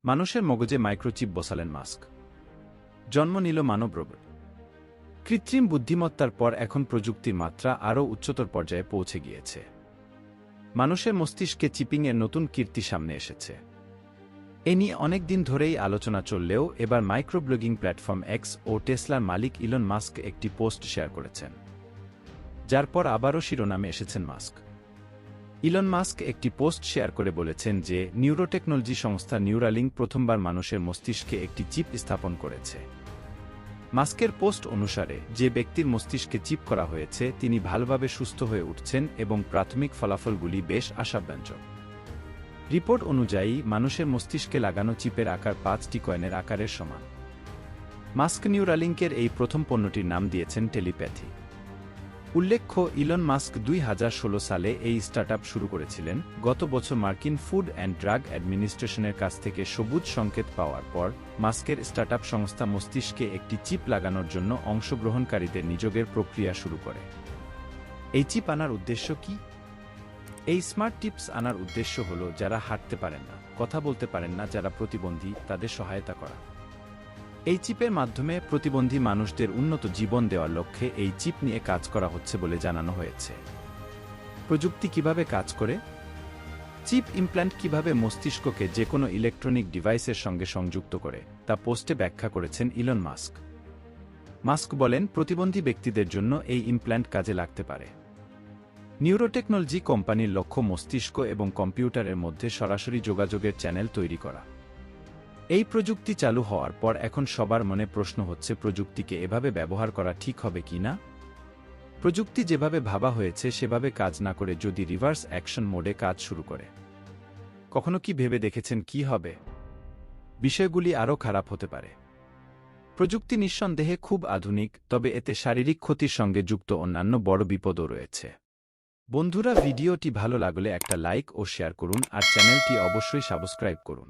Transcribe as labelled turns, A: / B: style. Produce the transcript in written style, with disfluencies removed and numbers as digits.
A: মানুষের মগজে microchip বসালেন mask. জন্ম নিল মানব রোবট। কৃত্রিম বুদ্ধিমত্তার পর এখন প্রযুক্তির মাত্রা আরও উচ্চতর পর্যায়ে পৌঁছে গিয়েছে। মানুষের মস্তিষ্কে চিপিংয়ের নতুন কীর্তি সামনে এসেছে। এ নিয়ে অনেক দিন ধরেই আলোচনা চললেও এবার মাইক্রোব্লগিং প্ল্যাটফর্ম এক্স ও টেসলার মালিক ইলন মাস্ক একটি পোস্ট শেয়ার করেছেন, যার পর আবারও শিরোনামে এসেছেন মাস্ক। ইলন মাস্ক একটি পোস্ট শেয়ার করে বলেছেন যে নিউরোটেকনোলজি সংস্থা নিউরালিঙ্ক প্রথমবার মানুষের মস্তিষ্কে একটি চিপ স্থাপন করেছে। মাস্কের পোস্ট অনুসারে যে ব্যক্তির মস্তিষ্কে চিপ করা হয়েছে তিনি ভালোভাবে সুস্থ হয়ে উঠছেন এবং প্রাথমিক ফলাফলগুলি বেশ আশাব্যঞ্জক। রিপোর্ট অনুযায়ী মানুষের মস্তিষ্কে লাগানো চিপের আকার 5টি কয়েনের আকারের সমান। মাস্ক নিউরালিঙ্কের এই প্রথম পণ্যটির নাম দিয়েছেন টেলিপ্যাথি। উল্লেখ্য, ইলন মাস্ক 2016 সালে এই স্টার্টআপ শুরু করেছিলেন। গত বছর মার্কিন ফুড অ্যান্ড ড্রাগ অ্যাডমিনিস্ট্রেশনের কাছ থেকে সবুজ সংকেত পাওয়ার পর মাস্কের স্টার্টআপ সংস্থা মস্তিষ্কে একটি চিপ লাগানোর জন্য অংশগ্রহণকারীদের নিযোগের প্রক্রিয়া শুরু করে। এই চিপ আনার উদ্দেশ্য কি? এই স্মার্ট টিপস আনার উদ্দেশ্য হল যারা হাঁটতে পারেন না, কথা বলতে পারেন না, যারা প্রতিবন্ধী তাদের সহায়তা করা। এই চিপের মাধ্যমে প্রতিবন্ধী মানুষদের উন্নত জীবন দেওয়ার লক্ষ্যে এই চিপ নিয়ে কাজ করা হচ্ছে বলে জানানো হয়েছে। প্রযুক্তি কিভাবে কাজ করে? চিপ ইমপ্ল্যান্ট কিভাবে মস্তিষ্ককে যে কোনো ইলেকট্রনিক ডিভাইসের সঙ্গে সংযুক্ত করে তা পোস্টে ব্যাখ্যা করেছেন ইলন মাস্ক। মাস্ক বলেন, প্রতিবন্ধী ব্যক্তিদের জন্য এই ইমপ্ল্যান্ট কাজে লাগতে পারে। নিউরোটেকনোলজি কোম্পানির লক্ষ্য মস্তিষ্ক এবং কম্পিউটারের মধ্যে সরাসরি যোগাযোগের চ্যানেল তৈরি করা। এই প্রযুক্তি চালু হওয়ার পর এখন সবার মনে প্রশ্ন হচ্ছে, প্রযুক্তিকে এভাবে ব্যবহার করা ঠিক হবে কি না? প্রযুক্তি যেভাবে ভাবা হয়েছে সেভাবে কাজ না করে যদি রিভার্স অ্যাকশন মোডে কাজ শুরু করে, কখনো কি ভেবে দেখেছেন কি হবে? বিষয়গুলি আরও খারাপ হতে পারে। প্রযুক্তি নিঃসন্দেহে খুব আধুনিক, তবে এতে শারীরিক ক্ষতির সঙ্গে যুক্ত অন্যান্য বড় বিপদও রয়েছে। বন্ধুরা, ভিডিওটি ভালো লাগলে একটা লাইক ও শেয়ার করুন আর চ্যানেলটি অবশ্যই সাবস্ক্রাইব করুন।